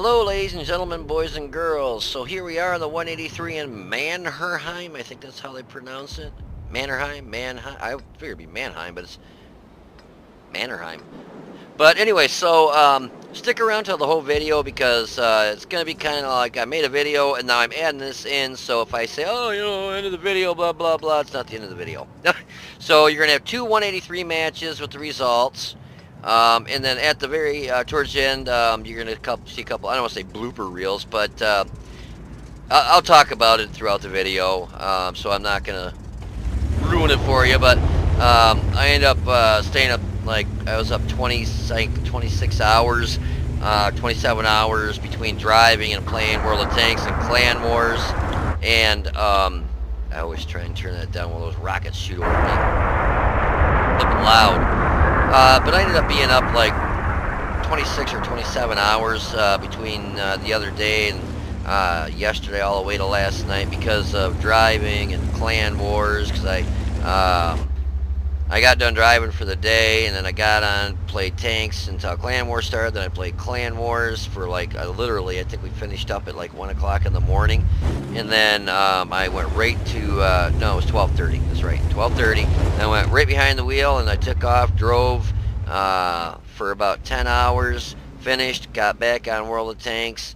Hello, ladies and gentlemen, boys and girls. So here we are, the 183 in Mannerheim. I think that's how they pronounce it. Mannerheim. I figured it'd be Mannheim, but it's Mannerheim. But anyway, so stick around till the whole video because it's gonna be kind of like I made a video and now I'm adding this in. So if I say, oh, end of the video, blah blah blah, it's not the end of the video. So you're gonna have two 183 matches with the results. And then at the very towards the end, you're gonna see a couple. I don't want to say blooper reels, but I'll talk about it throughout the video. So I'm not gonna ruin it for you. But I ended up staying up like I was up 26 hours, 27 hours between driving and playing World of Tanks and Clan Wars. And I always try and turn that down when those rockets shoot over me. Flipping loud. But I ended up being up like 26 or 27 hours between the other day and yesterday all the way to last night because of driving and Clan Wars. Because I got done driving for the day and then I got on, played tanks until Clan Wars started. Then I played Clan Wars for like literally, I think we finished up at like 1 o'clock in the morning. And then I went right to, no, it was 12:30, that's right, 12:30. And I went right behind the wheel and I took off, drove for about 10 hours, finished, got back on World of Tanks,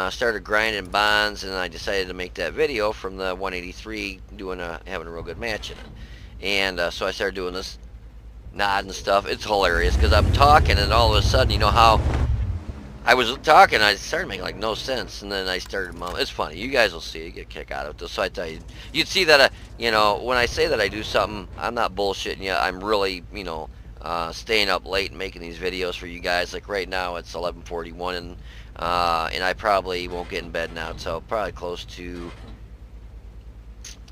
started grinding bonds, and I decided to make that video from the 183 having a real good match in it. And so I started doing this nod and stuff. It's hilarious because I'm talking and all of a sudden, you know how I was talking, I started making like no sense, and then I started mumbling. It's funny. You guys will see. You get a kick out of it. So I tell you, you'd see that, when I say that I do something, I'm not bullshitting you. I'm really, staying up late and making these videos for you guys. Like right now, it's 11:41, and I probably won't get in bed now until probably close to,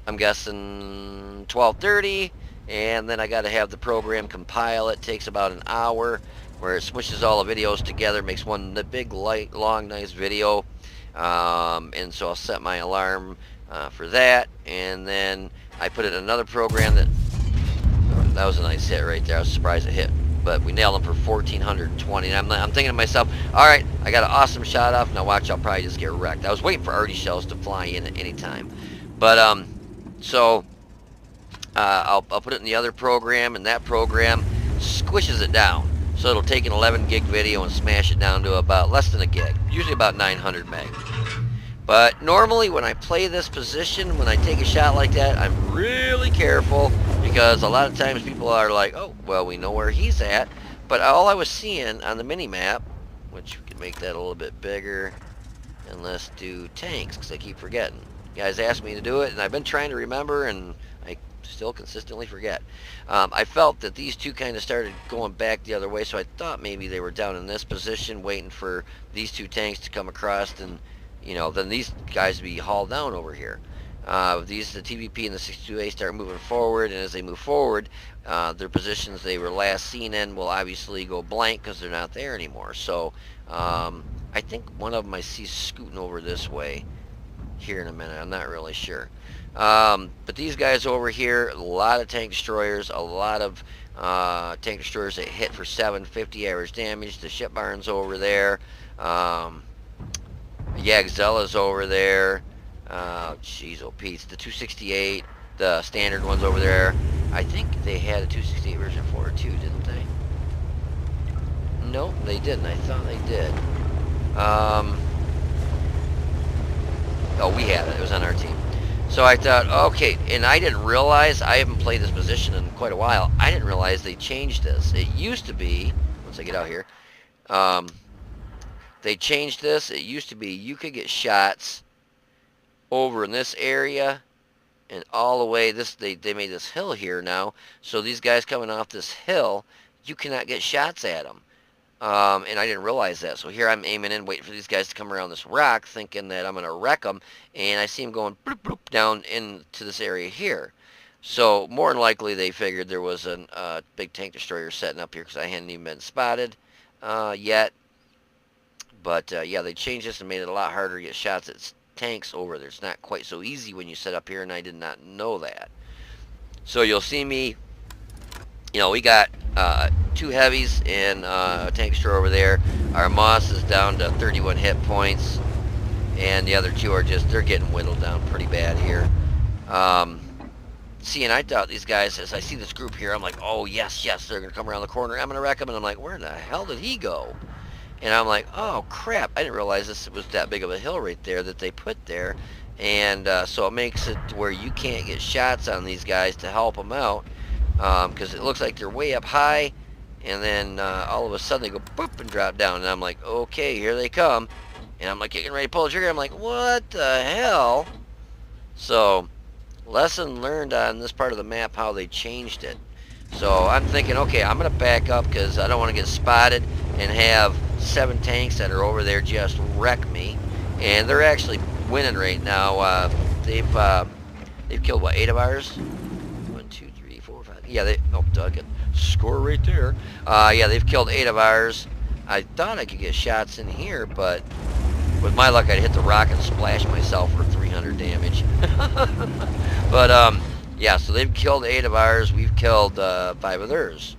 I'm guessing 12:30, and then I got to have the program compile it. Takes about an hour, where it smushes all the videos together, makes one big, light, long, nice video. And so I'll set my alarm for that, and then I put it in another program that was a nice hit right there. I was surprised it hit, but we nailed them for 1,420. And I'm thinking to myself, all right, I got an awesome shot off. Now watch, I'll probably just get wrecked. I was waiting for arty shells to fly in at any time, but so I'll put it in the other program, and that program squishes it down. So it'll take an 11 gig video and smash it down to about less than a gig, usually about 900 meg. But normally when I play this position, when I take a shot like that, I'm really careful because a lot of times people are like, oh, well, we know where he's at. But all I was seeing on the mini-map, which we can make that a little bit bigger, and let's do tanks because I keep forgetting. You guys asked me to do it, and I've been trying to remember, and I still consistently forget. I felt that these two kind of started going back the other way, so I thought maybe they were down in this position waiting for these two tanks to come across, and then these guys would be hauled down over here. The TVP and the 62A start moving forward, and as they move forward, their positions they were last seen in will obviously go blank because they're not there anymore. So I think one of them I see scooting over this way here in a minute. I'm not really sure. But these guys over here, a lot of tank destroyers, a lot of tank destroyers that hit for 750 average damage. The ship barn's over there. Yagzella's over there. Jeez, oh Pete's. The 268, the standard one's over there. I think they had a 268 version 4 too, didn't they? Nope, they didn't. I thought they did. Oh, we had it. It was on our team. So I thought, okay, and I didn't realize, I haven't played this position in quite a while, I didn't realize they changed this. It used to be, once I get out here, they changed this. It used to be you could get shots over in this area and all the way, they made this hill here now, so these guys coming off this hill, you cannot get shots at them. And I didn't realize that. So here I'm aiming in, waiting for these guys to come around this rock, thinking that I'm going to wreck them. And I see them going bloop, bloop, down into this area here. So more than likely they figured there was a big tank destroyer setting up here because I hadn't even been spotted yet. But yeah, they changed this and made it a lot harder to get shots at tanks over there. It's not quite so easy when you set up here, and I did not know that. So you'll see me, we got 2 heavies and a tank destroyer over there. Our Moss is down to 31 hit points, and the other 2 are just, they're getting whittled down pretty bad here. See, and I thought these guys, as I see this group here, I'm like, oh yes, yes, they're gonna come around the corner, I'm gonna wreck them, and I'm like, where the hell did he go? And I'm like, oh crap, I didn't realize this was that big of a hill right there that they put there. And so it makes it to where you can't get shots on these guys to help them out, because it looks like they're way up high, and then all of a sudden they go boop and drop down, and I'm like, okay, here they come, and I'm like getting ready to pull the trigger. I'm like, what the hell? So lesson learned on this part of the map, how they changed it. So I'm thinking, okay, I'm gonna back up because I don't want to get spotted and have 7 tanks that are over there just wreck me. And they're actually winning right now. They've killed what, 8 of ours? 1, 2, 3, 4, 5. Yeah, they, oh, Doug, score right there. Yeah, they've killed 8 of ours. I thought I could get shots in here, but with my luck, I'd hit the rock and splash myself for 300 damage. But yeah, so they've killed 8 of ours. We've killed 5 of theirs.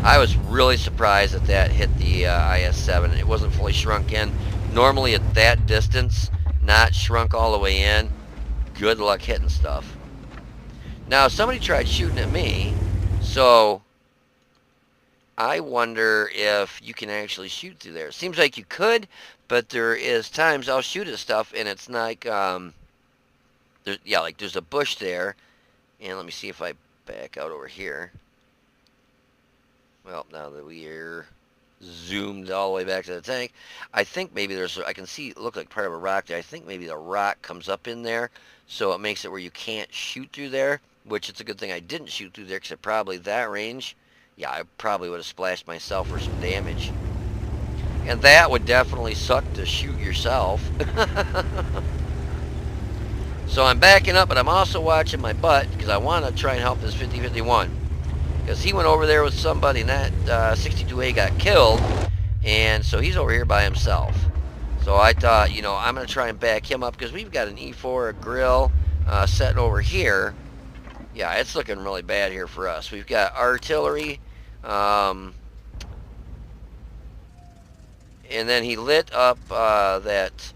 I was really surprised that that hit the IS-7. It wasn't fully shrunk in. Normally at that distance, not shrunk all the way in, good luck hitting stuff. Now somebody tried shooting at me, so I wonder if you can actually shoot through there. Seems like you could, but there is times I'll shoot at stuff and it's like, yeah, like there's a bush there, and let me see if I back out over here. Well, now that we're zoomed all the way back to the tank, I think maybe there's, I can see it look like part of a rock there. I think maybe the rock comes up in there, so it makes it where you can't shoot through there, which it's a good thing I didn't shoot through there, because at probably that range, yeah, I probably would have splashed myself for some damage. And that would definitely suck to shoot yourself. So I'm backing up, but I'm also watching my butt, because I want to try and help this 50-51. Because he went over there with somebody, and that 62A got killed, and so he's over here by himself. So I thought, you know, I'm going to try and back him up, because we've got an E4, a grill, setting over here. Yeah, it's looking really bad here for us. We've got artillery, and then he lit up that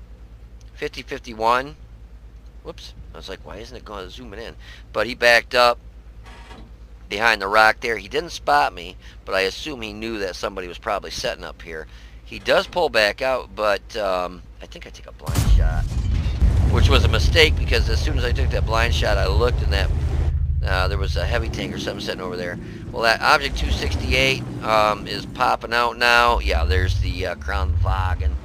50-51. Whoops, I was like, why isn't it going to zoom it in? But he backed up behind the rock there. He didn't spot me, but I assume he knew that somebody was probably setting up here. He does pull back out, but I think I take a blind shot, which was a mistake, because as soon as I took that blind shot, I looked, and that there was a heavy tank or something sitting over there. Well, that Object 268 is popping out now. Yeah, there's the Crown Fog, and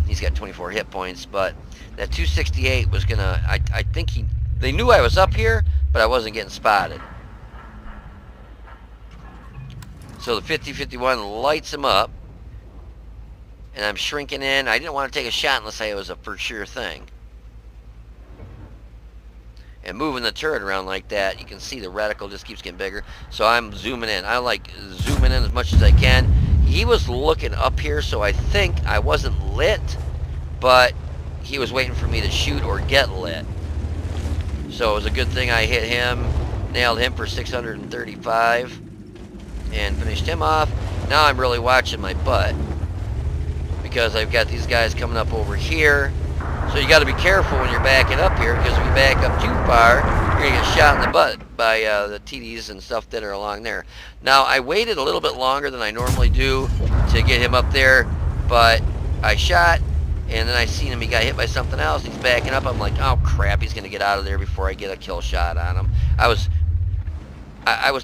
he's got 24 hit points, but that 268 was gonna, I think they knew I was up here, but I wasn't getting spotted. So the 50-51 lights him up, and I'm shrinking in. I didn't want to take a shot unless it was a for sure thing. And moving the turret around like that, you can see the reticle just keeps getting bigger. So I'm zooming in. I like zooming in as much as I can. He was looking up here, so I think I wasn't lit, but he was waiting for me to shoot or get lit. So it was a good thing I hit him, nailed him for 635, and finished him off. Now I'm really watching my butt, because I've got these guys coming up over here. So you got to be careful when you're backing up here, because if you back up too far, you're going to get shot in the butt by the TDs and stuff that are along there. Now, I waited a little bit longer than I normally do to get him up there, but I shot, and then I seen him, he got hit by something else, he's backing up. I'm like, oh crap, he's going to get out of there before I get a kill shot on him. I was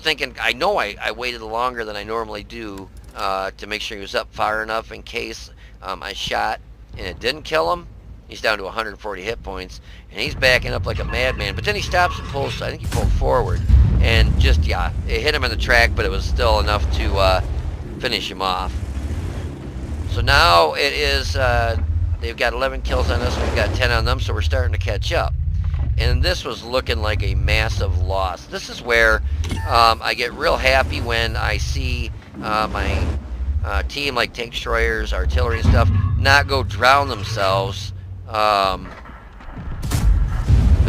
thinking, I know I waited longer than I normally do to make sure he was up far enough in case I shot and it didn't kill him. He's down to 140 hit points, and he's backing up like a madman. But then he stops and pulls, I think he pulled forward, and just, yeah, it hit him in the track, but it was still enough to finish him off. So now it is, they've got 11 kills on us, we've got 10 on them, so we're starting to catch up. And this was looking like a massive loss. This is where I get real happy when I see my team, like tank destroyers, artillery and stuff, not go drown themselves. No,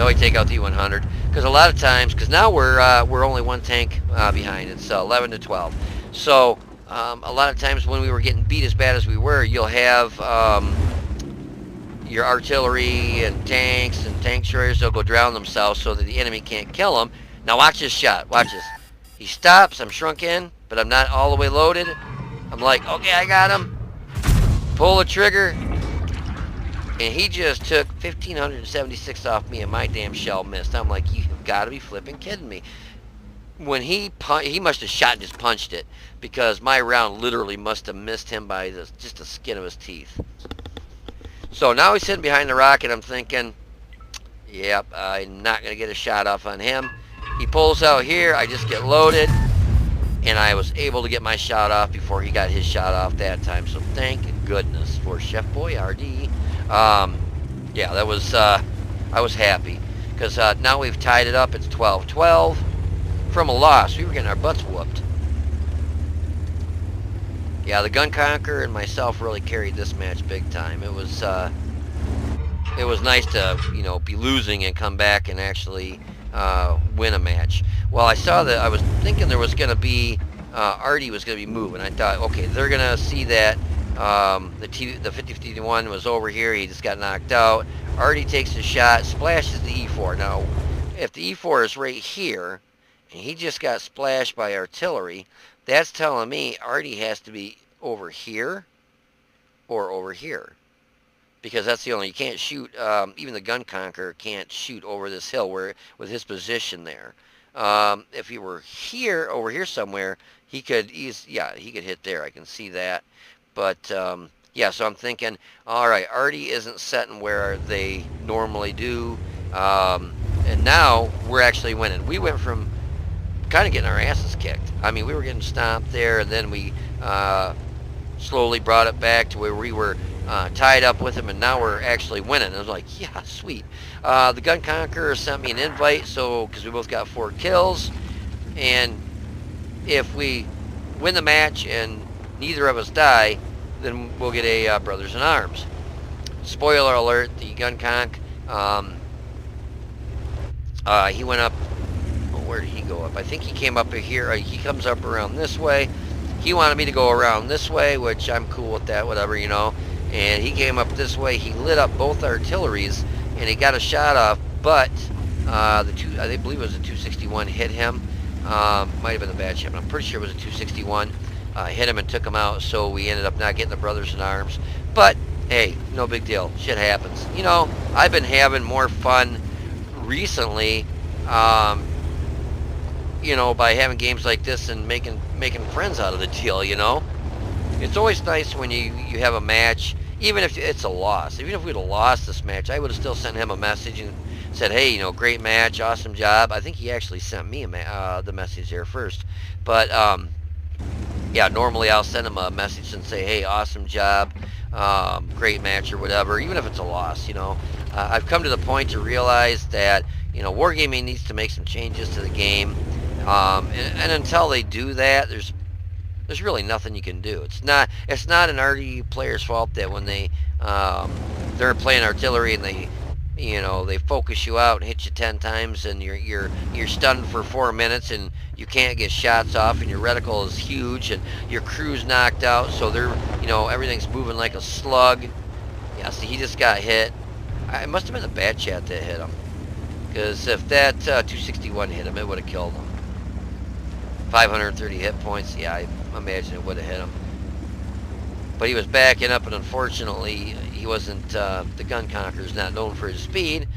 we take out the E100. Because a lot of times, because now we're only one tank behind. It's 11 to 12. So a lot of times when we were getting beat as bad as we were, you'll have your artillery and tanks and tank destroyers. They'll go drown themselves so that the enemy can't kill them. Now watch this shot. Watch this. He stops. I'm shrunk in, but I'm not all the way loaded. I'm like, okay, I got him. Pull the trigger. And he just took 1,576 off me and my damn shell missed. I'm like, you've got to be flipping kidding me. When he must have shot and just punched it, because my round literally must have missed him by just the skin of his teeth. So now he's sitting behind the rock, and I'm thinking, yep, I'm not going to get a shot off on him. He pulls out here. I just get loaded, and I was able to get my shot off before he got his shot off that time. So thank goodness for Chef Boyardee. Yeah, that was, I was happy, because now we've tied it up. It's 12-12 from a loss. We were getting our butts whooped. Yeah, the Gun Conqueror and myself really carried this match big time. It was nice to, you know, be losing and come back and actually win a match. Well, I saw that, I was thinking there was going to be, Artie was going to be moving. I thought, okay, they're going to see that the 50-51 was over here. He just got knocked out. Artie takes a shot, splashes the E4. Now, if the E4 is right here, and he just got splashed by artillery, that's telling me Artie has to be over here or over here. Because that's the only, you can't shoot, even the Gun Conqueror can't shoot over this hill where with his position there. If he were here, over here somewhere, he could he could hit there. I can see that. But, yeah, so I'm thinking, all right, Artie isn't setting where they normally do. And now we're actually winning. We went from kind of getting our asses kicked. I mean, we were getting stomped there, and then we slowly brought it back to where we were tied up with him, and now we're actually winning. I was like, yeah, sweet. The Gun Conqueror sent me an invite, so because we both got 4 kills, and if we win the match and neither of us die, then we'll get a Brothers in Arms. Spoiler alert, the Gun Conk, he went up, where did he go up? I think he came up here, he comes up around this way. He wanted me to go around this way, which I'm cool with that, whatever, you know. And he came up this way, he lit up both artilleries, and he got a shot off, but I believe it was a 261 hit him. Might have been the bad shot, but I'm pretty sure it was a 261. Hit him and took him out, so we ended up not getting the Brothers in Arms. But, hey, no big deal. Shit happens. You know, I've been having more fun recently, you know, by having games like this and making friends out of the deal, you know. It's always nice when you have a match, even if it's a loss. Even if we'd have lost this match, I would have still sent him a message and said, hey, you know, great match, awesome job. I think he actually sent me the message there first. But, yeah, normally I'll send him a message and say, hey, awesome job, great match or whatever, even if it's a loss, you know. I've come to the point to realize that, you know, Wargaming needs to make some changes to the game. And until they do that, there's really nothing you can do. It's not an Artie player's fault that when they're playing artillery and they focus you out and hit you 10 times and you're stunned for 4 minutes and you can't get shots off and your reticle is huge and your crew's knocked out, so everything's moving like a slug. Yeah, see, he just got hit. It must have been the bad chat that hit him, because if that 261 hit him, it would have killed him. 530 hit points, yeah, I imagine it would have hit him. But he was backing up, and unfortunately, he wasn't, the Gun Conqueror's not known for his speed,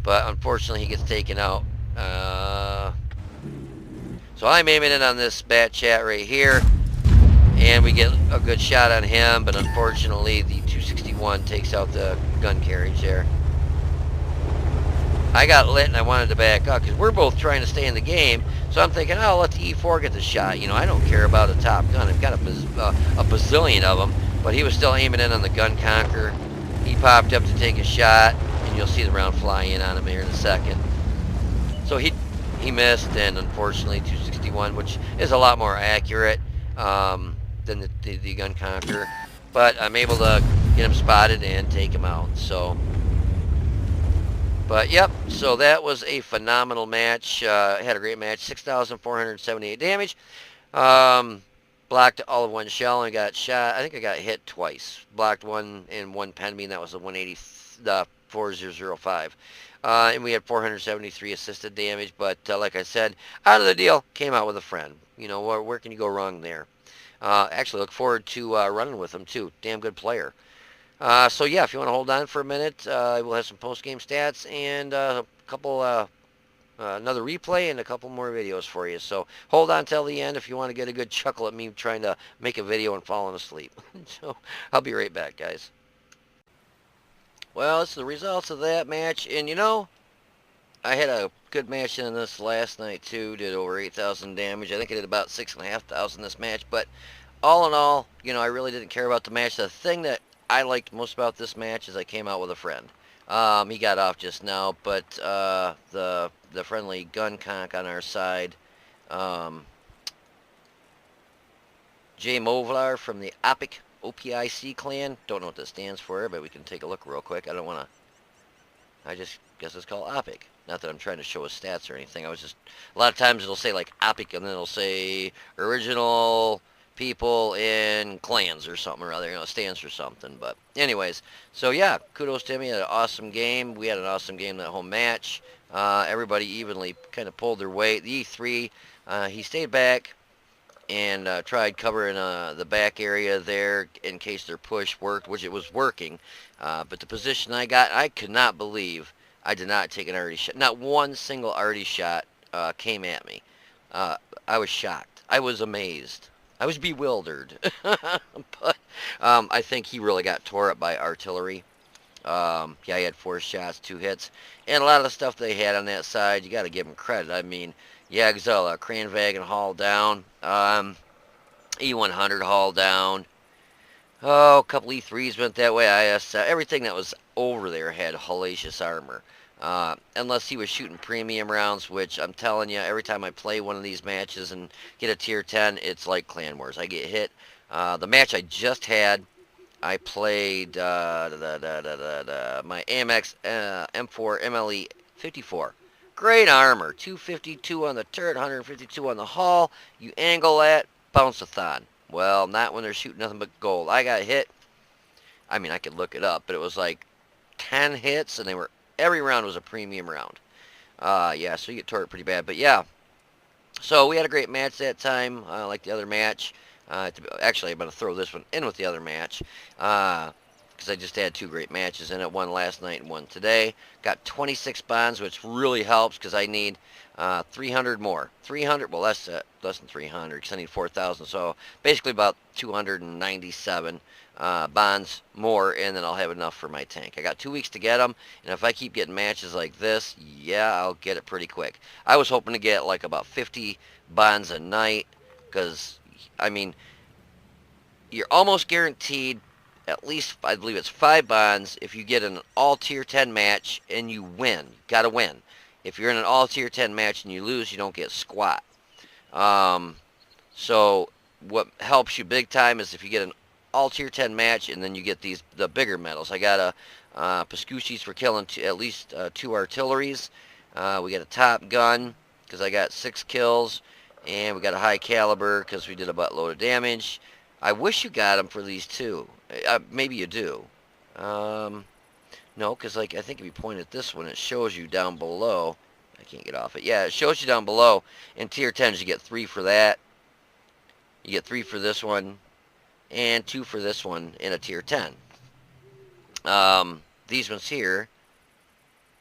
but unfortunately he gets taken out. So I'm aiming in on this bat chat right here, and we get a good shot on him, but unfortunately the 261 takes out the gun carriage there. I got lit and I wanted to back up because we're both trying to stay in the game. So I'm thinking, oh, let the E4 get the shot. You know, I don't care about a top gun. I've got a bazillion of them. But he was still aiming in on the Gun Conqueror. He popped up to take a shot, and you'll see the round fly in on him here in a second. So he missed, and unfortunately 261, which is a lot more accurate than the Gun Conqueror. But I'm able to get him spotted and take him out. So But yep, so that was a phenomenal match. Had a great match. 6,478 damage. Um, blocked all of one shell and got shot. I think I got hit twice. Blocked one and one penned me, and that was the 180, the 4005. And we had 473 assisted damage. But like I said, out of the deal, came out with a friend. You know, where can you go wrong there? Actually, look forward to running with him too. Damn good player. So yeah, if you want to hold on for a minute, we'll have some post-game stats and a couple, another replay and a couple more videos for you. So hold on till the end if you want to get a good chuckle at me trying to make a video and falling asleep. So I'll be right back, guys. Well, it's the results of that match, and you know, I had a good match in this last night too. Did over 8,000 damage. I think I did about 6,500 this match, but all in all, you know, I really didn't care about the match. The thing that I liked most about this match is I came out with a friend. He got off just now, but the friendly gun conk on our side, um, Jay Movlar from the OPIC clan. Don't know what that stands for, but we can take a look real quick. I don't want to. I just guess it's called OPIC. Not that I'm trying to show his stats or anything. I was just a lot of times it'll say like OPIC and then it'll say original people in clans or something or other, you know, it stands for something. But anyways, so yeah, kudos to him. He had an awesome game. We had an awesome game that whole match. Everybody evenly kind of pulled their weight. The E3, he stayed back and tried covering the back area there in case their push worked, which it was working. But the position I got, I could not believe I did not take an arty shot. Not one single arty shot came at me. I was shocked. I was amazed. I was bewildered. But I think he really got tore up by artillery. Yeah, he had 4 shots, 2 hits. And a lot of the stuff they had on that side, you got to give him credit. I mean, Jagzilla, Kranvagen haul down. E100 haul down. Oh, a couple E3s went that way. Everything that was over there had hellacious armor. Unless he was shooting premium rounds, which I'm telling you, every time I play one of these matches and get a tier 10, it's like Clan Wars. I get hit. The match I just had, I played my AMX M4 MLE 54. Great armor. 252 on the turret, 152 on the hull. You angle that, bounce-a-thon. Well, not when they're shooting nothing but gold. I got hit. I mean, I could look it up, but it was like 10 hits, and every round was a premium round. Yeah, so you get tore pretty bad. But yeah, so we had a great match that time, like the other match. Actually, I'm going to throw this one in with the other match because I just had 2 great matches in it, one last night and one today. Got 26 bonds, which really helps because I need 300 more. 300, well, less than 300 because I need 4,000. So basically about 297 bonds more, and then I'll have enough for my tank. I got 2 weeks to get them, and if I keep getting matches like this, yeah, I'll get it pretty quick. I was hoping to get like about 50 bonds a night because, I mean, you're almost guaranteed at least, I believe it's 5 bonds if you get an all tier 10 match and you win. Gotta win. If you're in an all tier 10 match and you lose, you don't get squat. So what helps you big time is if you get an all tier 10 match and then you get the bigger medals. I got a Pascucci's for killing at least 2 artilleries. We got a top gun because I got 6 kills. And we got a high caliber because we did a buttload of damage. I wish you got them for these 2. Maybe you do. No, because like I think if you point at this one, it shows you down below. I can't get off it. Yeah, it shows you down below. In tier 10s, you get 3 for that. You get 3 for this one, and 2 for this one in a tier 10. These ones here,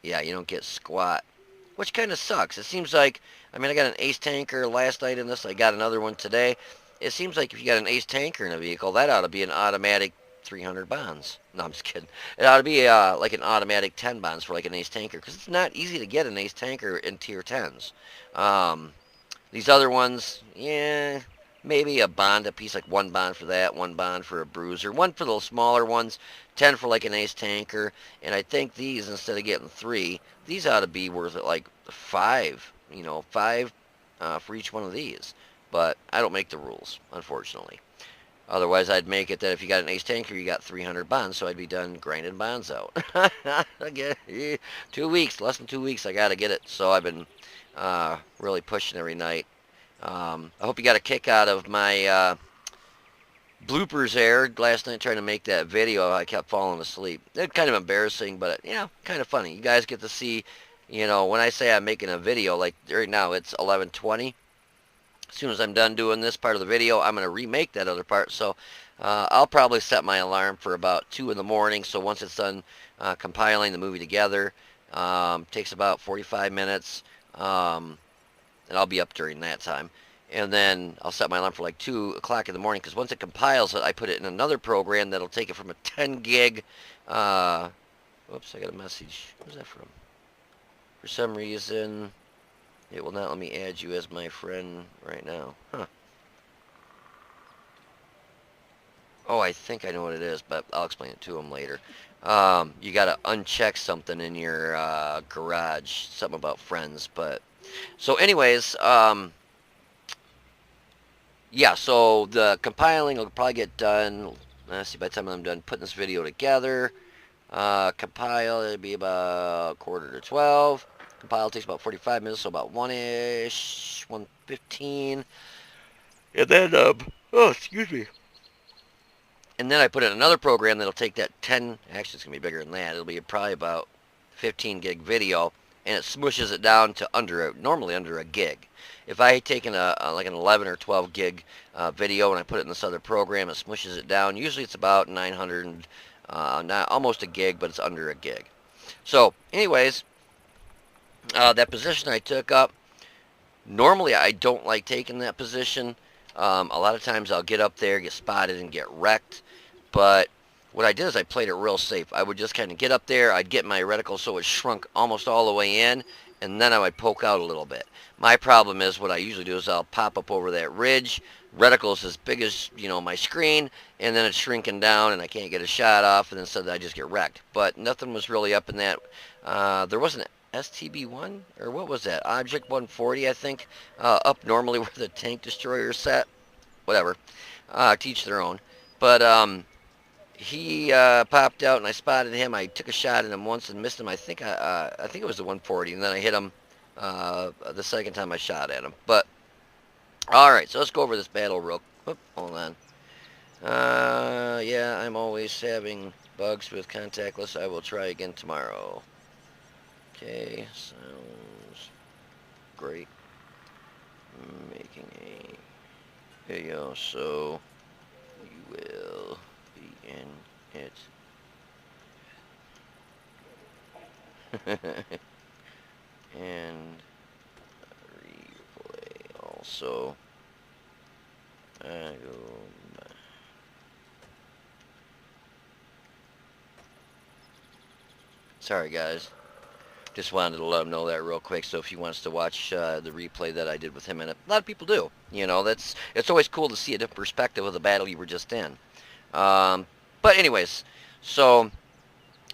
yeah, you don't get squat, which kind of sucks. It seems like, I mean, I got an ace tanker last night in this. I got another one today. It seems like if you got an ace tanker in a vehicle, that ought to be an automatic 300 bonds. No, I'm just kidding. It ought to be like an automatic 10 bonds for like an ace tanker because it's not easy to get an ace tanker in tier 10s. These other ones, yeah, maybe a bond a piece, like 1 bond for that, 1 bond for a bruiser, 1 for the smaller ones, 10 for like an ace tanker, and I think these, instead of getting 3, these ought to be worth it like 5, you know, 5 for each one of these. But I don't make the rules, unfortunately. Otherwise, I'd make it that if you got an ace tanker, you got 300 bonds, so I'd be done grinding bonds out. Again, 2 weeks, less than 2 weeks, I got to get it. So I've been really pushing every night. I hope you got a kick out of my bloopers aired last night trying to make that video. I kept falling asleep. It's kind of embarrassing, but kind of funny. You guys get to see, when I say I'm making a video, like right now it's 11:20. As soon as I'm done doing this part of the video, I'm going to remake that other part. So I'll probably set my alarm for about 2 in the morning. So once it's done compiling the movie together, takes about 45 minutes, and I'll be up during that time. And then I'll set my alarm for like 2 o'clock in the morning, because once it compiles it, I put it in another program that'll take it from a 10 gig. Whoops, I got a message. Who's that from? For some reason, it will not let me add you as my friend right now. Huh. Oh, I think I know what it is, but I'll explain it to him later. You got to uncheck something in your garage, something about friends. But so, anyways, yeah. So the compiling will probably get done. Let's see. By the time I'm done putting this video together, compile it'll be about 11:45. Compile takes about 45 minutes, so about 1-ish, 1:15. And then, oh, excuse me. And then I put in another program that'll take that 10, actually it's going to be bigger than that. It'll be probably about 15 gig video, and it smushes it down to normally under a gig. If I had taken like an 11 or 12 gig video and I put it in this other program, it smushes it down. Usually it's about 900, not almost a gig, but it's under a gig. So, anyways, that position I took up, normally I don't like taking that position. A lot of times I'll get up there, get spotted, and get wrecked. But what I did is I played it real safe. I would just kind of get up there, I'd get my reticle so it shrunk almost all the way in, and then I would poke out a little bit. My problem is, what I usually do is I'll pop up over that ridge. Reticle's as big as, my screen, and then it's shrinking down and I can't get a shot off, and instead I just get wrecked. But nothing was really up in that. There wasn't STB-1, or what was that? Object 140, I think, up normally where the tank destroyer is set. Whatever. Teach their own. But he popped out and I spotted him. I took a shot at him once and missed him. I think it was the 140, and then I hit him the second time I shot at him. But alright, so let's go over this battle real quick. Hold on. Yeah, I'm always having bugs with contactless. I will try again tomorrow. Okay, sounds great. Making a video, so you will be in it. And replay also. Sorry guys, just wanted to let him know that real quick. So if he wants to watch the replay that I did with him in it, a lot of people do. It's always cool to see a different perspective of the battle you were just in. But anyways, so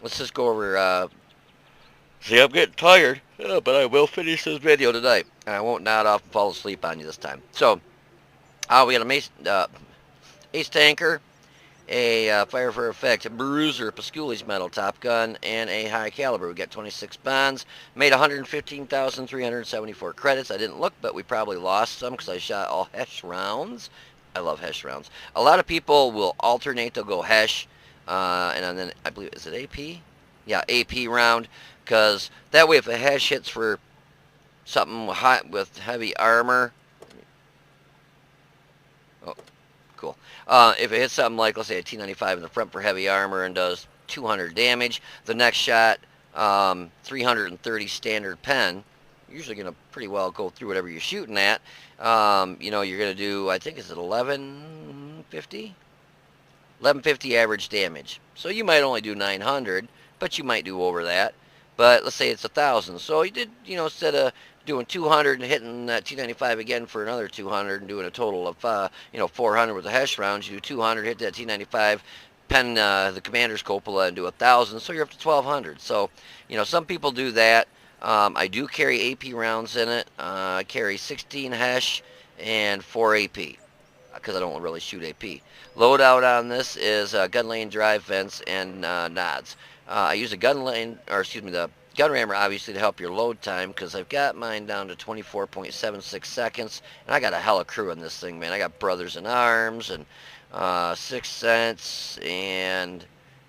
let's just go over. See, I'm getting tired, but I will finish this video tonight. I won't nod off and fall asleep on you this time. So we got a ace tanker, a fire for effect, a bruiser, Pasculi's metal top gun, and a high caliber. We got 26 bonds, made 115,374 credits. I didn't look, but we probably lost some because I shot all Hesh rounds. I love Hesh rounds. A lot of people will alternate. They'll go Hesh, and then I believe, is it AP? Yeah, AP round, because that way if a Hesh hits for something hot with heavy armor, cool. If it hits something like, let's say, a T95 in the front for heavy armor and does 200 damage, the next shot, 330 standard pen, you're usually going to pretty well go through whatever you're shooting at. You're going to do, I think, is it 1150? 1150 average damage. So you might only do 900, but you might do over that. But let's say it's 1,000. So you did, instead of doing 200 and hitting that T95 again for another 200 and doing a total of 400 with the Hesh rounds, you do 200, hit that T95, pen the commander's cupola and do 1,000, so you're up to 1,200. So some people do that. I do carry AP rounds in it. I carry 16 Hesh and 4 AP. because I don't really shoot AP. Loadout on this is gun lane, drive, vents, and nods. I use the gun lane, or excuse me, the gun rammer obviously to help your load time because I've got mine down to 24.76 seconds, and I got a hella crew in this thing, man. I got Brothers in Arms and Sixth Sense and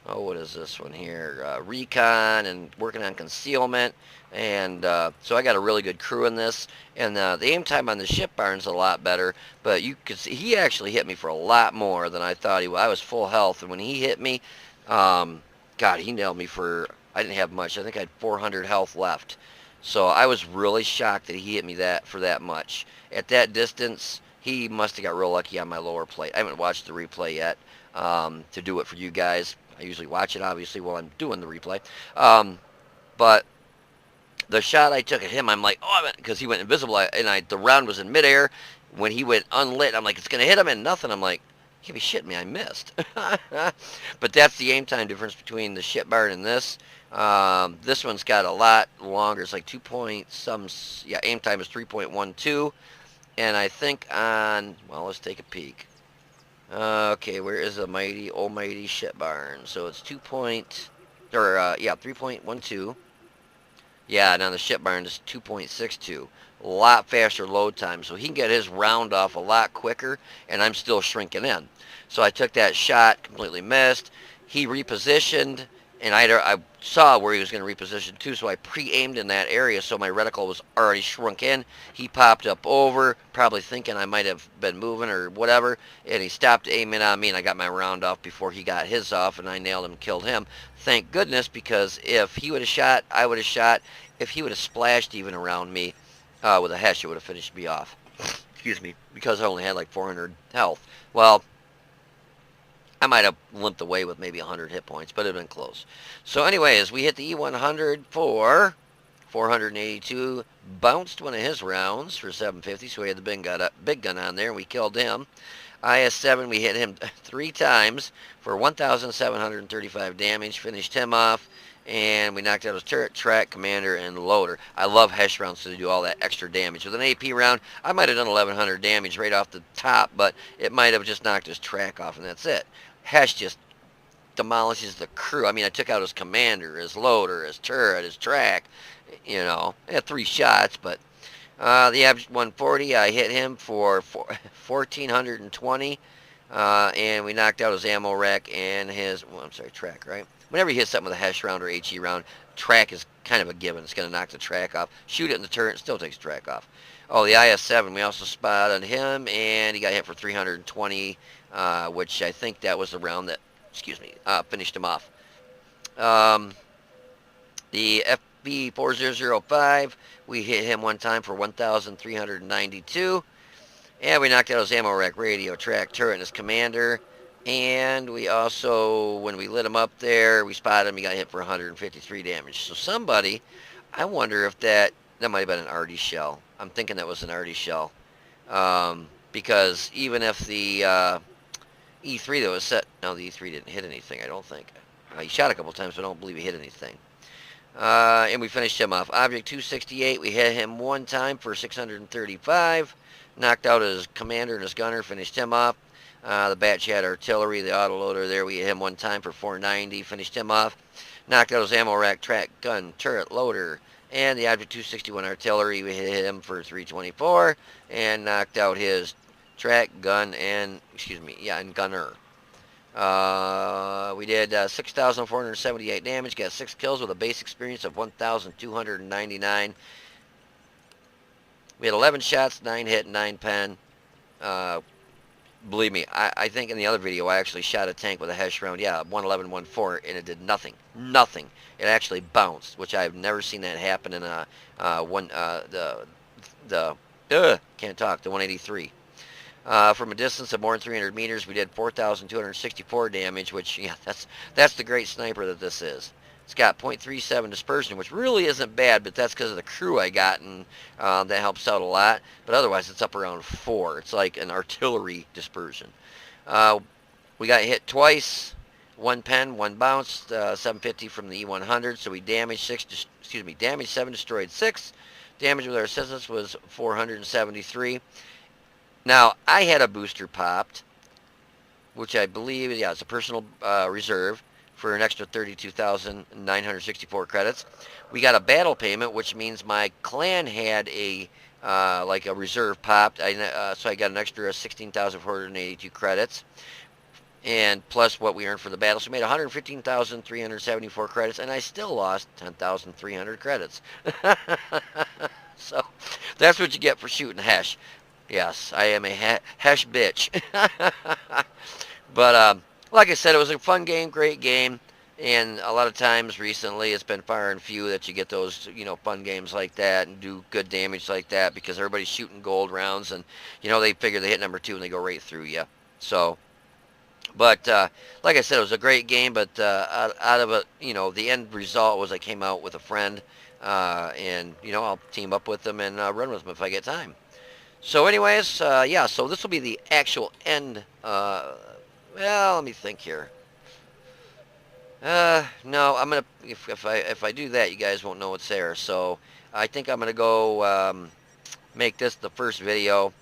oh, what is this one here? Recon and working on concealment. And so I got a really good crew in this. And the aim time on the ship barn's a lot better. But you could see he actually hit me for a lot more than I thought he would. I was full health. And when he hit me, God, he nailed me for, I didn't have much. I think I had 400 health left. So I was really shocked that he hit me for that much. At that distance, he must have got real lucky on my lower plate. I haven't watched the replay yet to do it for you guys. I usually watch it, obviously, while I'm doing the replay. But the shot I took at him, I'm like, oh, because he went invisible, and the round was in midair. When he went unlit, I'm like, it's going to hit him, and nothing. I'm like, you can't be shitting me, I missed. But that's the aim time difference between the ship barn and this. This one's got a lot longer. It's like 2 point some, yeah, aim time is 3.12. And I think on, well, let's take a peek. Okay, where is the mighty, almighty ship barn? So it's 3.12. Yeah, now the ship barn is 2.62. A lot faster load time, so he can get his round off a lot quicker, and I'm still shrinking in. So I took that shot, completely missed. He repositioned, and I saw where he was going to reposition too, so I pre-aimed in that area, so my reticle was already shrunk in. He popped up over, probably thinking I might have been moving or whatever, and he stopped aiming on me, and I got my round off before he got his off, and I nailed him, killed him. Thank goodness, because if he would have shot, I would have shot. If he would have splashed even around me with a hesh, it would have finished me off. Excuse me, because I only had like 400 health. Well, I might have limped away with maybe 100 hit points, but it would have been close. So anyways, we hit the E100 for 482, bounced one of his rounds for 750, so we had the big gun on there, and we killed him. IS-7, we hit him 3 times for 1,735 damage, finished him off, and we knocked out his turret, track, commander, and loader. I love Hesh rounds to do all that extra damage. With an AP round, I might have done 1,100 damage right off the top, but it might have just knocked his track off, and that's it. Hesh just demolishes the crew. I mean, I took out his commander, his loader, his turret, his track. You know, I had 3 shots, but the Abs 140, I hit him for 1,420, and we knocked out his ammo rack and his, well, I'm sorry, track, right? Whenever you hit something with a Hesh round or HE round, track is kind of a given. It's going to knock the track off. Shoot it in the turret, it still takes track off. Oh, the IS-7, we also spotted him, and he got hit for 320, which I think that was the round that, finished him off. The FB4005, we hit him one time for 1,392, and we knocked out his ammo rack, radio, track, turret, and his commander. And we also, when we lit him up there, we spotted him, he got hit for 153 damage. So somebody, I wonder if that might have been an arty shell. I'm thinking that was an arty shell. Because even if the E3 that was set, no, the E3 didn't hit anything, I don't think. He shot a couple times, but I don't believe he hit anything. And we finished him off. Object 268, we hit him one time for 635. Knocked out his commander and his gunner, finished him off. The Batchat artillery, the autoloader there, we hit him one time for 490, finished him off. Knocked out his ammo rack, track, gun, turret, loader, and the Object 261 artillery, we hit him for 324, and knocked out his track, gun, and, and gunner. We did 6,478 damage, got 6 kills with a base experience of 1,299. We had 11 shots, 9 hit, 9 pen. Believe me, I think in the other video I actually shot a tank with a Hesh round. Yeah, 111, 1.4, and it did nothing. Nothing. It actually bounced, which I've never seen that happen in the 183. From a distance of more than 300 meters, we did 4,264 damage, which, yeah, that's the great sniper that this is. It's got 0.37 dispersion, which really isn't bad, but that's because of the crew I got, and that helps out a lot. But otherwise, it's up around 4. It's like an artillery dispersion. We got hit twice, 1 pen, 1 bounce, 750 from the E100. So we damaged 7, destroyed 6. Damage with our assistance was 473. Now, I had a booster popped, which I believe, yeah, it's a personal reserve for an extra 32,964 credits. We got a battle payment, which means my clan had a like a reserve popped. So I got an extra 16,482 credits, and plus what we earned for the battle. So we made 115,374 credits, and I still lost 10,300 credits. So that's what you get for shooting Hesh. Yes, I am a Hesh bitch. But like I said, it was a fun game, great game, and a lot of times recently it's been far and few that you get those, fun games like that and do good damage like that, because everybody's shooting gold rounds, and they figure they hit number 2 and they go right through you. So, but like I said, it was a great game. But out of it, the end result was I came out with a friend, and I'll team up with them and run with them if I get time. So anyways, yeah, so this will be the actual end. Well, let me think here. No, I'm gonna, if I do that, you guys won't know it's there. So I think I'm gonna go make this the first video,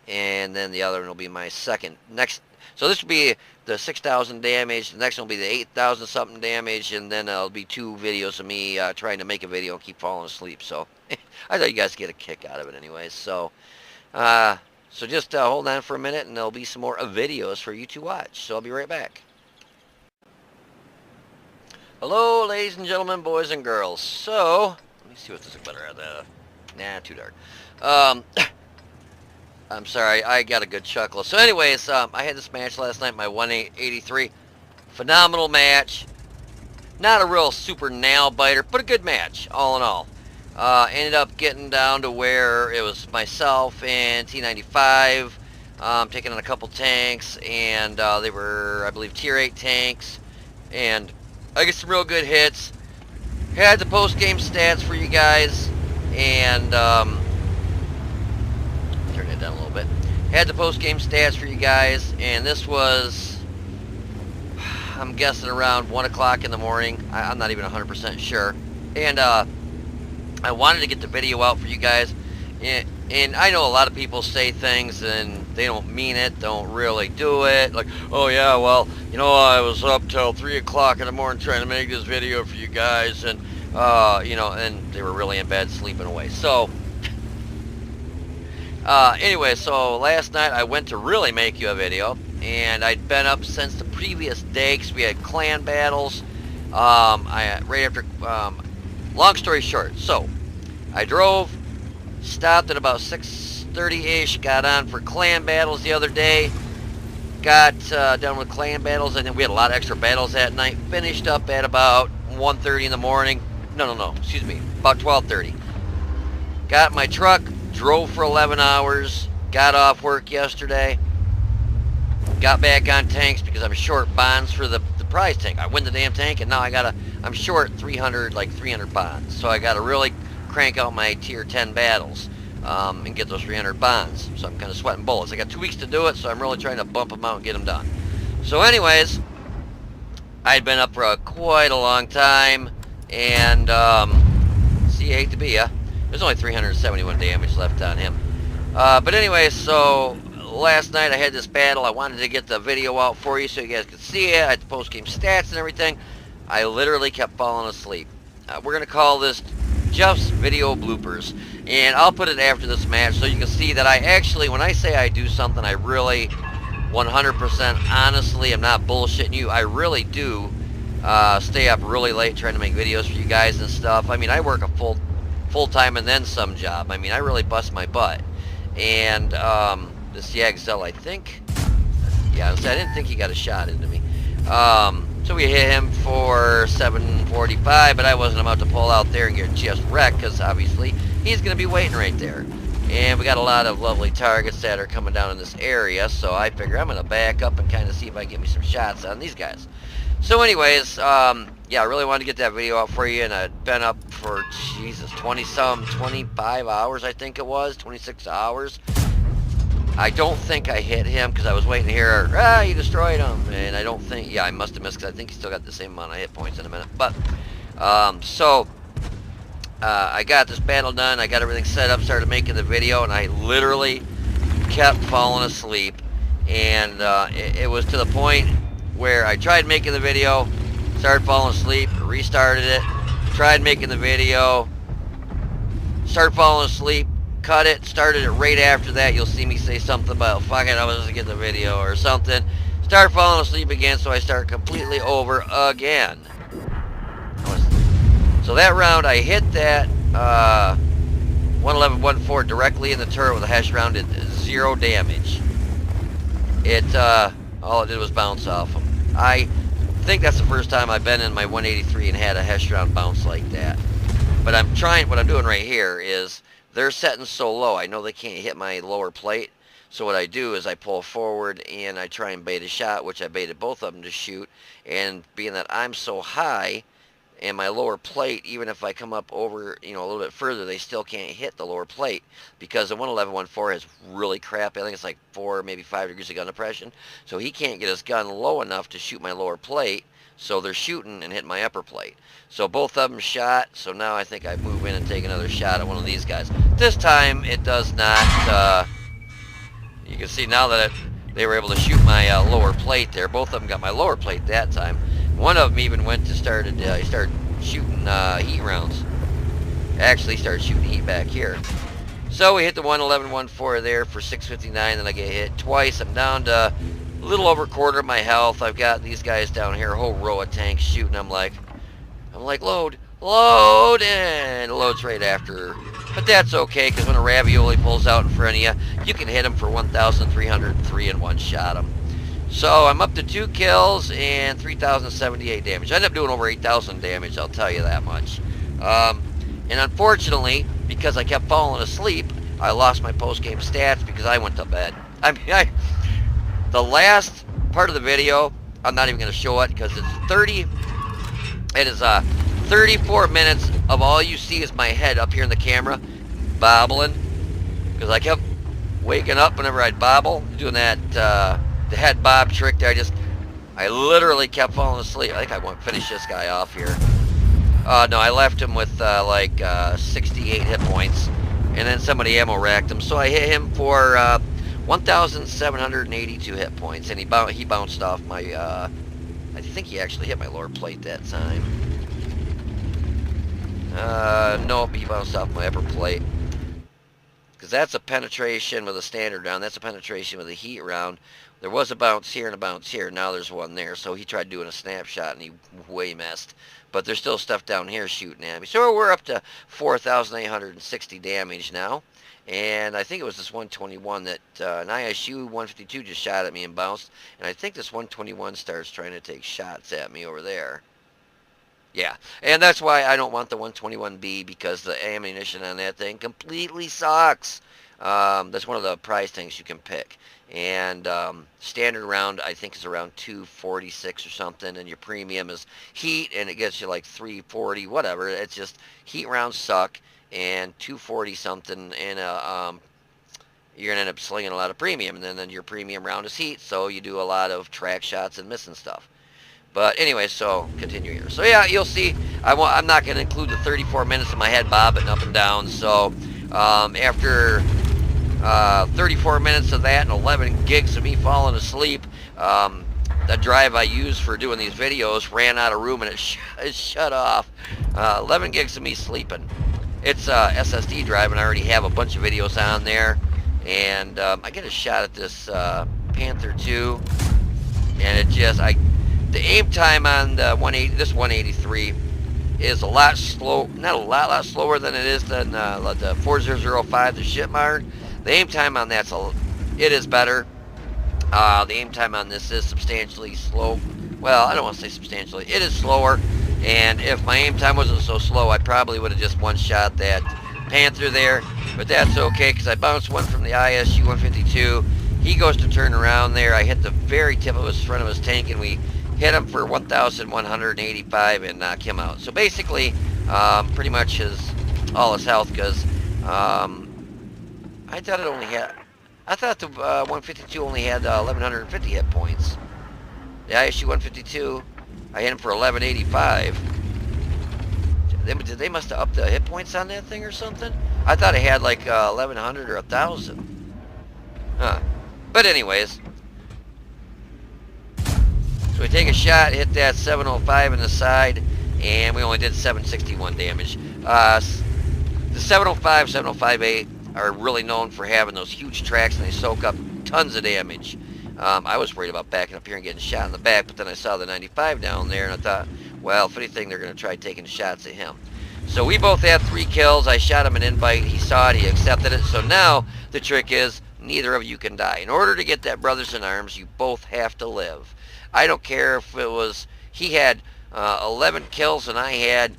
and then the other one will be my second. So this will be the 6,000 damage. The next one will be the 8,000 something damage, and then it'll be 2 videos of me trying to make a video and keep falling asleep. So I thought you guys get a kick out of it, anyways. So. So just hold on for a minute, and there'll be some more videos for you to watch. So I'll be right back. Hello, ladies and gentlemen, boys and girls. So, let me see what this is better at. Nah, too dark. I'm sorry, I got a good chuckle. So anyways, I had this match last night, my 183. Phenomenal match. Not a real super nail biter, but a good match, all in all. Ended up getting down to where it was myself and T95 taking on a couple tanks, and they were, I believe, tier 8 tanks, and I get some real good hits. Had the post-game stats for you guys, and turn it down a little bit. Had the post-game stats for you guys, and this was, I'm guessing, around 1 o'clock in the morning. I'm not even 100% sure. And I wanted to get the video out for you guys, and I know a lot of people say things and they don't mean it, don't really do it, like, oh yeah, well, I was up till 3 o'clock in the morning trying to make this video for you guys, and and they were really in bed sleeping away. So anyway, so last night I went to really make you a video, and I'd been up since the previous day because we had clan battles. Right after, long story short, so I drove, stopped at about 6:30-ish, got on for clan battles the other day, got done with clan battles, and then we had a lot of extra battles that night. Finished up at about 1:30 in the morning. No, excuse me, about 12:30. Got my truck, drove for 11 hours, got off work yesterday, got back on tanks because I'm short bonds for the prize tank. I win the damn tank, and now I'm short 300 bonds, so I gotta really crank out my tier 10 battles and get those 300 bonds. So I'm kind of sweating bullets. I got 2 weeks to do it, so I'm really trying to bump them out and get them done. So anyways, I'd been up for quite a long time, and see, I hate to be ya, there's only 371 damage left on him. But anyways, so last night I had this battle. I wanted to get the video out for you so you guys could see it. I had the post-game stats and everything. I literally kept falling asleep. We're going to call this Jeff's Video Bloopers, and I'll put it after this match so you can see that I actually, when I say I do something, I really 100% honestly, I'm not bullshitting you. I really do stay up really late trying to make videos for you guys and stuff. I mean, I work a full-time and then some job. I mean, I really bust my butt. And this Yagzel, I think, yeah, I didn't think he got a shot into me. So we hit him for 745, but I wasn't about to pull out there and get just wrecked because obviously he's going to be waiting right there. And we got a lot of lovely targets that are coming down in this area, so I figure I'm going to back up and kind of see if I can get me some shots on these guys. So anyways, yeah, I really wanted to get that video out for you, and I'd been up for, Jesus, 25 hours, I think it was, 26 hours. I don't think I hit him because I was waiting to hear, you destroyed him. And I don't think, yeah, I must have missed because I think he still got the same amount of hit points in a minute. But, I got this battle done. I got everything set up, started making the video, and I literally kept falling asleep, and it was to the point where I tried making the video, started falling asleep, restarted it, tried making the video, started falling asleep, cut it, started it right after that. You'll see me say something about, fuck it, I was just getting the video or something. Start falling asleep again, so I start completely over again. So that round, I hit that 111-1-4 directly in the turret with a hash round. Did 0 damage. All it did was bounce off them. I think that's the first time I've been in my 183 and had a hash round bounce like that. But what I'm doing right here is, they're setting so low, I know they can't hit my lower plate. So what I do is I pull forward and I try and bait a shot, which I baited both of them to shoot. And being that I'm so high, and my lower plate, even if I come up over, a little bit further, they still can't hit the lower plate, because the 111-1-4 has really crap. I think it's like 4, maybe 5 degrees of gun depression. So he can't get his gun low enough to shoot my lower plate. So they're shooting and hitting my upper plate. So both of them shot. So now I think I move in and take another shot at one of these guys. This time it does not. You can see now that they were able to shoot my lower plate there. Both of them got my lower plate that time. One of them even went to he started shooting heat rounds. Actually started shooting heat back here. So we hit the 111-1-4 there for 659, then I get hit twice. I'm down to a little over a quarter of my health. I've got these guys down here, a whole row of tanks shooting. I'm like, load, and it loads right after. But that's okay, because when a ravioli pulls out in front of you, you can hit him for 1,303 in one shot him. So I'm up to 2 kills and 3,078 damage. I ended up doing over 8,000 damage, I'll tell you that much. And unfortunately, because I kept falling asleep, I lost my post-game stats because I went to bed. The last part of the video, I'm not even going to show it because it's 34 minutes of all you see is my head up here in the camera, bobbling, because I kept waking up whenever I'd bobble, doing that, the head bob trick there. I literally kept falling asleep. I think I want to finish this guy off here. No, I left him with, 68 hit points, and then somebody ammo racked him, so I hit him for, 1,782 hit points, and he bounced off my, I think he actually hit my lower plate that time. Nope, he bounced off my upper plate. Because that's a penetration with a standard round. That's a penetration with a heat round. There was a bounce here and a bounce here. Now there's one there. So he tried doing a snapshot and he way missed. But there's still stuff down here shooting at me. So we're up to 4,860 damage now. And I think it was this 121 that an ISU 152 just shot at me and bounced. And I think this 121 starts trying to take shots at me over there. Yeah, and that's why I don't want the 121B, because the ammunition on that thing completely sucks. That's one of the prize things you can pick. And standard round, I think, is around 246 or something, and your premium is heat, and it gets you like 340, whatever. It's just heat rounds suck, and 240 something, and you're going to end up slinging a lot of premium, and then your premium round is heat, so you do a lot of track shots and missing stuff. But anyway, so continue here. So yeah, you'll see, I'm not going to include the 34 minutes of my head bobbing up and down. So after 34 minutes of that and 11 gigs of me falling asleep, the drive I use for doing these videos ran out of room and it shut off. 11 gigs of me sleeping. It's a SSD drive, and I already have a bunch of videos on there. And I get a shot at this Panther 2, and it just, the aim time on the 183 is a lot slow, not a lot slower than it is than the 4005, the Shipmard. The aim time on that's it is better. The aim time on this is substantially slow. Well, I don't want to say substantially. It is slower, and if my aim time wasn't so slow, I probably would have just one-shot that Panther there. But that's okay, because I bounced one from the ISU 152. He goes to turn around there. I hit the very tip of his front of his tank, and we hit him for 1,185 and knock him out. So basically, pretty much all his health, because I thought the 152 only had 1,150 hit points. The ISU 152, I hit him for 1,185. They must have upped the hit points on that thing or something. I thought it had like 1,100 or 1,000. Huh. But anyways, so we take a shot, hit that 705 in the side, and we only did 761 damage. The 705, 705A are really known for having those huge tracks, and they soak up tons of damage. I was worried about backing up here and getting shot in the back, but then I saw the 95 down there, and I thought, well, if anything, they're going to try taking shots at him. So we both had 3 kills. I shot him an invite. He saw it. He accepted it. So now the trick is neither of you can die. In order to get that brothers in arms, you both have to live. I don't care if it was he had 11 kills and I had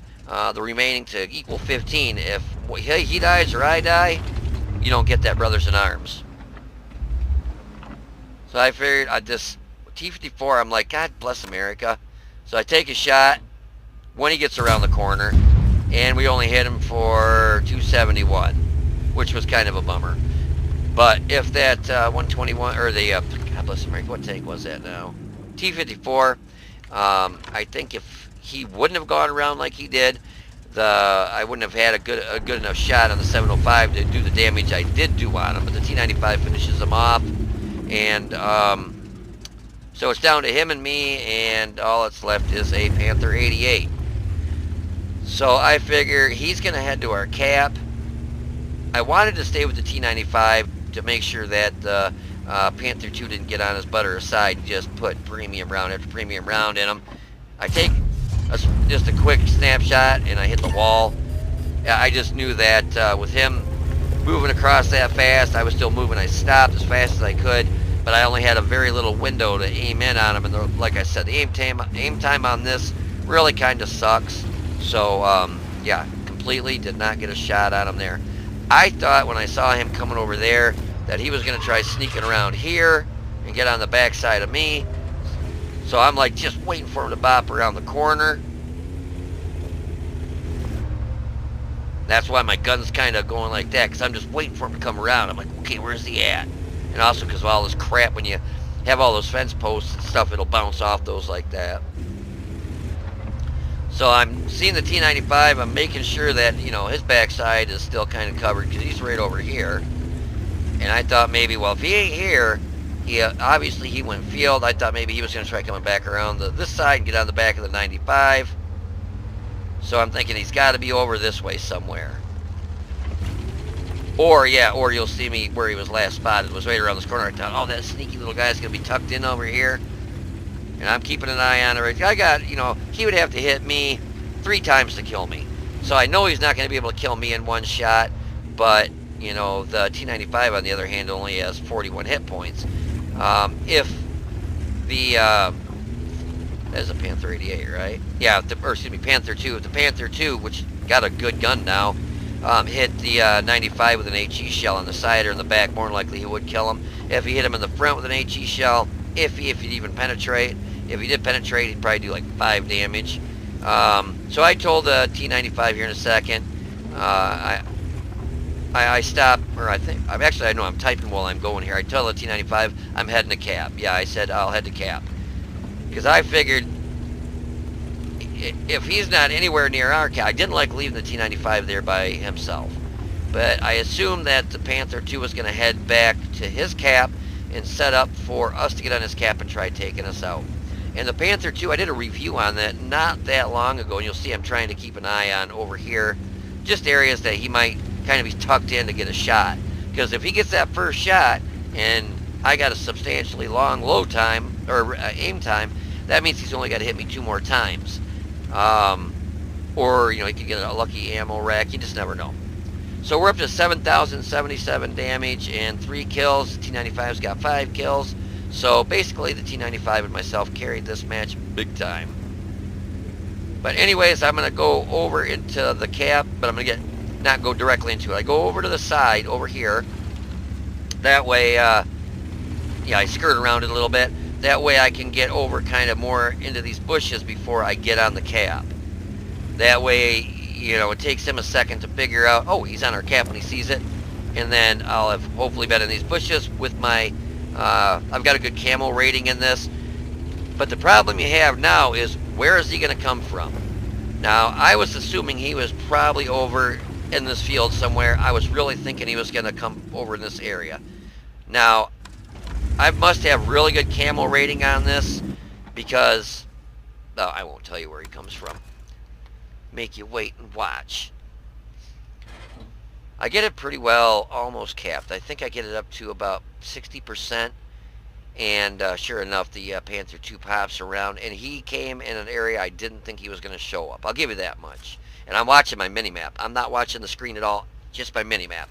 the remaining to equal 15. If he dies or I die, you don't get that brothers in arms. So I figured I just T-54. I'm like, God bless America. So I take a shot when he gets around the corner, and we only hit him for 271, which was kind of a bummer. But if that 121 or the God bless America, what tank was that now? T-54. I think if he wouldn't have gone around like he did, I wouldn't have had a good enough shot on the 705 to do the damage I did do on him. But the T-95 finishes him off, and so it's down to him and me, and all that's left is a Panther 88. So I figure he's going to head to our cap. I wanted to stay with the T-95 to make sure that the Panther 2 didn't get on his butt or his side and just put premium round after premium round in him. I take just a quick snapshot and I hit the wall. I just knew that with him moving across that fast, I was still moving. I stopped as fast as I could, but I only had a very little window to aim in on him. And like I said, the aim time on this really kind of sucks. So yeah, completely did not get a shot on him there. I thought when I saw him coming over there that he was going to try sneaking around here and get on the back side of me. So I'm like just waiting for him to bop around the corner. That's why my gun's kind of going like that, because I'm just waiting for him to come around. I'm like, okay, where's he at? And also because of all this crap, when you have all those fence posts and stuff, it'll bounce off those like that. So I'm seeing the T-95. I'm making sure that, you know, his backside is still kind of covered because he's right over here. And I thought maybe, well, if he ain't here, obviously he went field. I thought maybe he was going to try coming back around this side and get on the back of the 95. So I'm thinking he's got to be over this way somewhere. Or, yeah, or you'll see me where he was last spotted. Was right around this corner. I thought, oh, that sneaky little guy's going to be tucked in over here. And I'm keeping an eye on it. I got, you know, he would have to hit me 3 times to kill me. So I know he's not going to be able to kill me in one shot. But, you know, the T-95, on the other hand, only has 41 hit points. If the, that's a Panther 88, right? Yeah, or excuse me, Panther 2. If the Panther 2, which got a good gun now, hit the 95 with an HE shell on the side or in the back, more than likely he would kill him. If he hit him in the front with an HE shell, if he'd even penetrate. If he did penetrate, he'd probably do like 5 damage. So I told the T-95 here in a second. I stopped, or I know I'm typing while I'm going here. I tell the T-95 I'm heading to cap. Yeah, I said I'll head to cap. Because I figured if he's not anywhere near our cap, I didn't like leaving the T-95 there by himself. But I assumed that the Panther 2 was going to head back to his cap and set up for us to get on his cap and try taking us out. And the Panther 2, I did a review on that not that long ago, and you'll see I'm trying to keep an eye on over here, just areas that he might kind of be tucked in to get a shot. Because if he gets that first shot, and I got a substantially long load time, or aim time, that means he's only got to hit me 2 more times. Or, you know, he could get a lucky ammo rack, you just never know. So we're up to 7,077 damage and 3 kills. The T-95's got 5 kills. So basically the T-95 and myself carried this match big time. But anyways, I'm going to go over into the cap, but I'm going to not go directly into it. I go over to the side over here. That way, yeah, I skirt around it a little bit. That way I can get over kind of more into these bushes before I get on the cap. That way, you know, it takes him a second to figure out, oh, he's on our cap when he sees it. And then I'll have hopefully been in these bushes with my, I've got a good camo rating in this. But the problem you have now is, where is he going to come from? Now, I was assuming he was probably over in this field somewhere. I was really thinking he was going to come over in this area. Now, I must have really good camo rating on this because, I won't tell you where he comes from. Make you wait and watch. I get it pretty well, almost capped. I think I get it up to about 60%. And sure enough, the Panther 2 pops around, and he came in an area I didn't think he was going to show up. I'll give you that much. And I'm watching my mini-map. I'm not watching the screen at all, just my mini-map.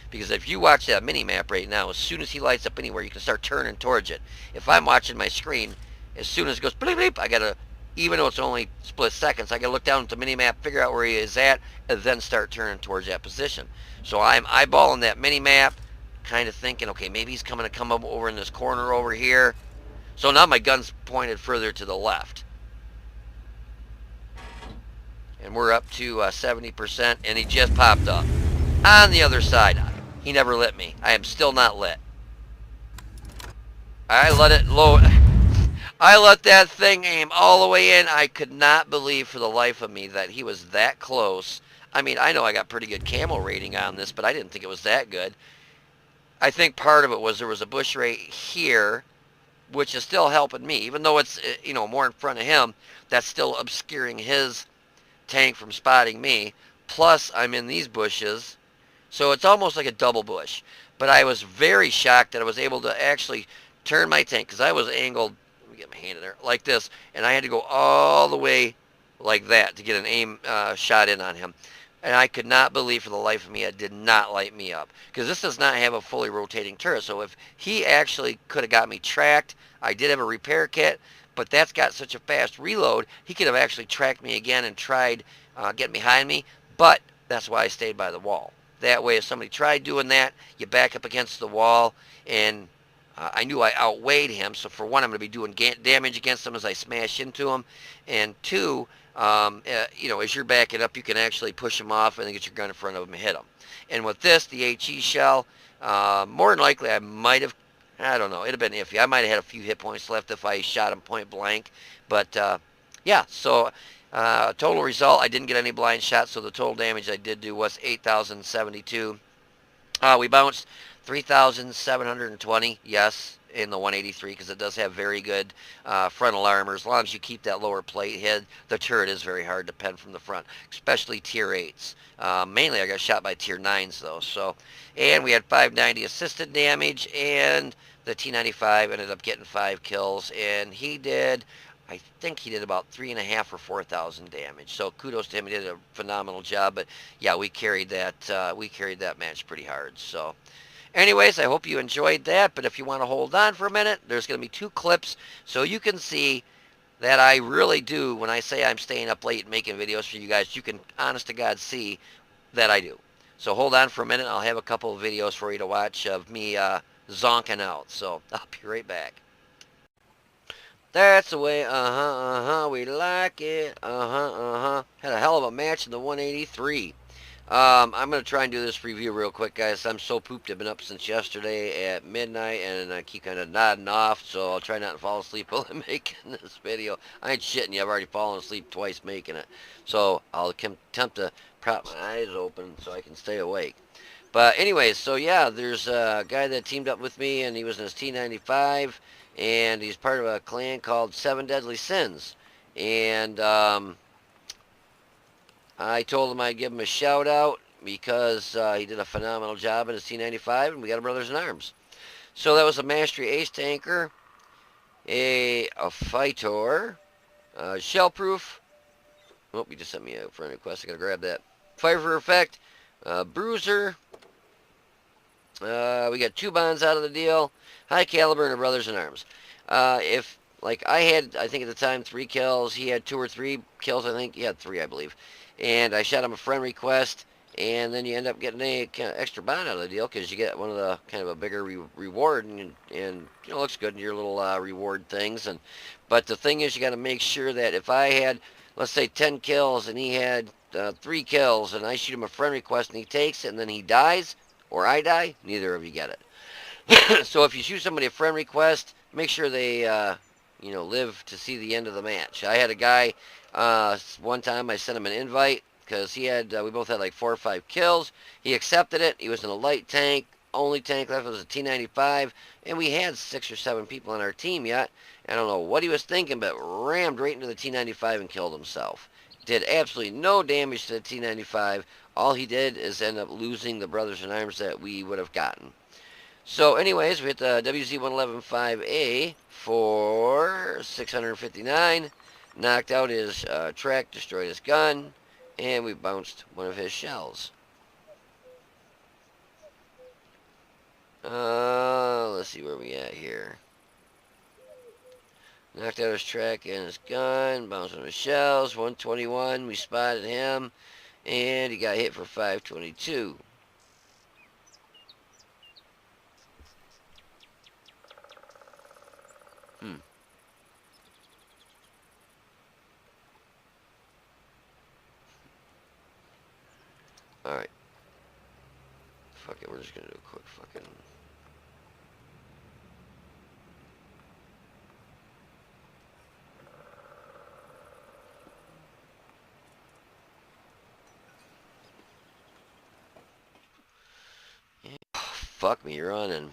Because if you watch that mini-map right now, as soon as he lights up anywhere, you can start turning towards it. If I'm watching my screen, as soon as it goes bleep bleep, I got to, even though it's only split seconds, I got to look down at the mini-map, figure out where he is at, and then start turning towards that position. So I'm eyeballing that mini-map, kind of thinking, okay, maybe he's coming to come up over in this corner over here. So now my gun's pointed further to the left. And we're up to 70%, and he just popped up. On the other side, he never lit me. I am still not lit. I let it load. I let that thing aim all the way in. I could not believe for the life of me that he was that close. I mean, I know I got pretty good camo rating on this, but I didn't think it was that good. I think part of it was there was a bush right here, which is still helping me. Even though it's, you know, more in front of him, that's still obscuring his tank from spotting me. Plus, I'm in these bushes, so it's almost like a double bush. But I was very shocked that I was able to actually turn my tank, because I was angled, let me get my hand in there, like this, and I had to go all the way like that to get an aim shot in on him. And I could not believe for the life of me it did not light me up. Because this does not have a fully rotating turret. So if he actually could have got me tracked, I did have a repair kit, but that's got such a fast reload, he could have actually tracked me again and tried getting behind me. But that's why I stayed by the wall. That way if somebody tried doing that, you back up against the wall, and I knew I outweighed him. So for one, I'm going to be doing damage against him as I smash into him. And two, you know, as you're backing up, you can actually push him off and then get your gun in front of him and hit him. And with this, the HE shell, more than likely I might have, I don't know, it'd have been iffy. I might have had a few hit points left if I shot him point blank. But yeah, so total result, I didn't get any blind shots, so the total damage I did do was 8,072. We bounced 3,720, yes, in the 183, because it does have very good frontal armor. As long as you keep that lower plate head, the turret is very hard to pen from the front, especially tier 8s. Mainly I got shot by tier 9s though. So, and we had 590 assisted damage, and the T95 ended up getting 5 kills, and he did, I think he did about 3.5 or 4,000 damage. So kudos to him. He did a phenomenal job. But yeah, we carried that match pretty hard. So anyways, I hope you enjoyed that. But if you want to hold on for a minute, there's going to be 2 clips so you can see that I really do. When I say I'm staying up late and making videos for you guys, you can honest to God see that I do. So hold on for a minute. I'll have a couple of videos for you to watch of me zonking out. So I'll be right back. That's the way, we like it, Had a hell of a match in the 183. I'm going to try and do this review real quick, guys. I'm so pooped. I've been up since yesterday at midnight, and I keep kind of nodding off, so I'll try not to fall asleep while I'm making this video. I ain't shitting you. I've already fallen asleep twice making it. So I'll attempt to prop my eyes open so I can stay awake. But anyways, so yeah, there's a guy that teamed up with me, and he was in his T95, and he's part of a clan called 7 Deadly Sins. And I told him I'd give him a shout out because he did a phenomenal job in his T95, and we got a brothers in arms. So that was a Mastery Ace tanker, a fighter, shellproof. Oh, he just sent me a friend request. I gotta grab that. Fiber effect, bruiser. We got 2 bonds out of the deal. High caliber and a brothers in arms. If, like, I had, I think at the time, 3 kills. He had 2 or 3 kills, I think. He had 3, I believe. And I shot him a friend request. And then you end up getting a kind of extra bond out of the deal because you get one of the kind of a bigger reward. And you know, looks good in your little reward things. But the thing is, you got to make sure that if I had, let's say, 10 kills and he had 3 kills, and I shoot him a friend request and he takes it and then he dies, or I die, neither of you get it. So if you shoot somebody a friend request, make sure they, you know, live to see the end of the match. I had a guy, one time I sent him an invite because he had, we both had like 4 or 5 kills. He accepted it. He was in a light tank, only tank left was a T-95, and we had 6 or 7 people on our team yet. I don't know what he was thinking, but rammed right into the T-95 and killed himself. Did absolutely no damage to the T-95. All he did is end up losing the brothers in arms that we would have gotten. So anyways, we hit the WZ-111-5A for 659. Knocked out his track, destroyed his gun, and we bounced one of his shells. Let's see where we at here. Knocked out his track and his gun, bounced one of his shells, 121, we spotted him, and he got hit for 522. Alright. Fuck it, we're just gonna do a quick fucking... Yeah. Fuck me, you're on and...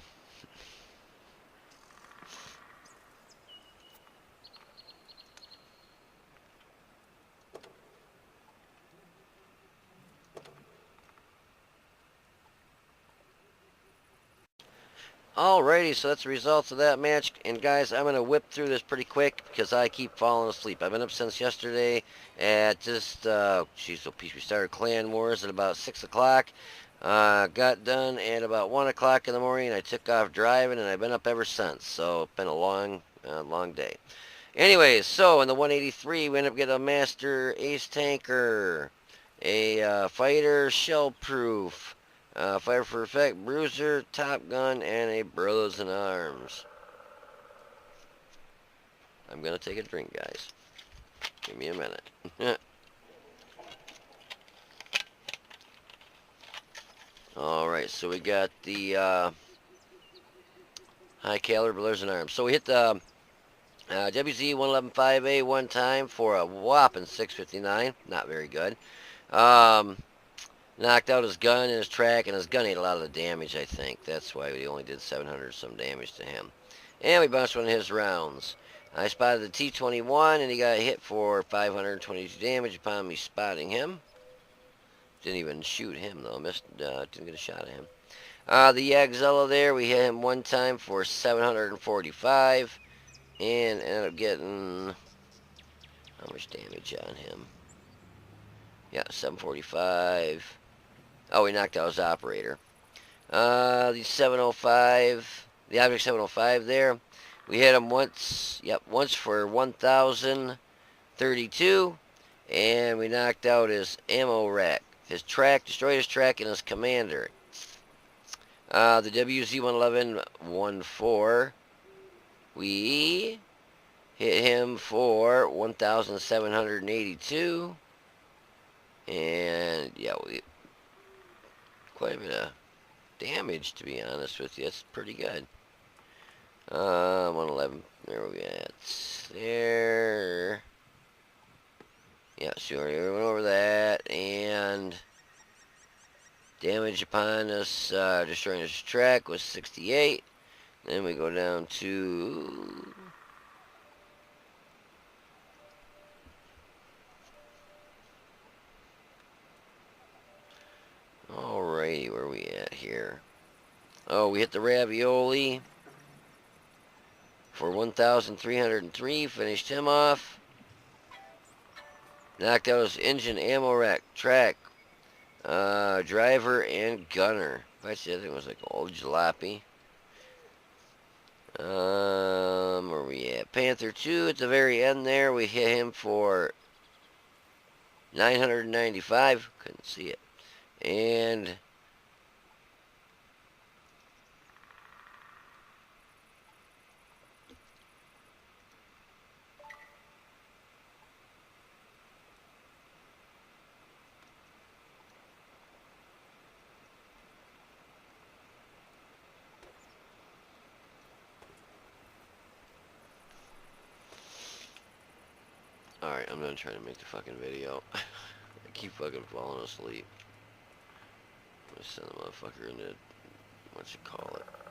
Alrighty, so that's the results of that match. And guys, I'm going to whip through this pretty quick because I keep falling asleep. I've been up since yesterday at just, geez, we started Clan Wars at about 6 o'clock. Got done at about 1 o'clock in the morning. I took off driving and I've been up ever since. So it's been a long day. Anyways, so in the 183, we ended up getting a Master Ace Tanker, a Fighter Shell Proof, Fire for Effect, Bruiser, Top Gun, and a Brothers in Arms. I'm going to take a drink, guys. Give me a minute. Alright, so we got the high caliber Brothers in Arms. So we hit the WZ-111-5A one time for a whopping 659. Not very good. Knocked out his gun and his track, and his gun ate a lot of the damage, I think. That's why we only did 700 some damage to him. And we bounced one of his rounds. I spotted the T-21, and he got hit for 522 damage upon me spotting him. Didn't even shoot him, though. Didn't get a shot at him. The Yagzella there, we hit him one time for 745, and ended up getting... how much damage on him? Yeah, 745... Oh, we knocked out his operator. The 705, the Object 705 there, we hit him once, once for 1,032, and we knocked out his ammo rack. His track, destroyed his track and his commander. The WZ-111-14, we hit him for 1,782, and yeah, quite a bit of damage, to be honest with you. It's pretty good. 111. There we at. There. Yeah, sure. We went over that. And damage upon us, destroying his track was 68. Then we go down to... Alrighty, where are we at here? Oh, we hit the Ravioli for 1,303, finished him off. Knocked out his engine, ammo rack, track, driver, and gunner. Actually, I think it was like old jalopy. Where we at? Panther 2 at the very end there. We hit him for 995. Couldn't see it. And alright, I'm done trying to make the fucking video. I keep fucking falling asleep. I'm gonna send the motherfucker into what you call it.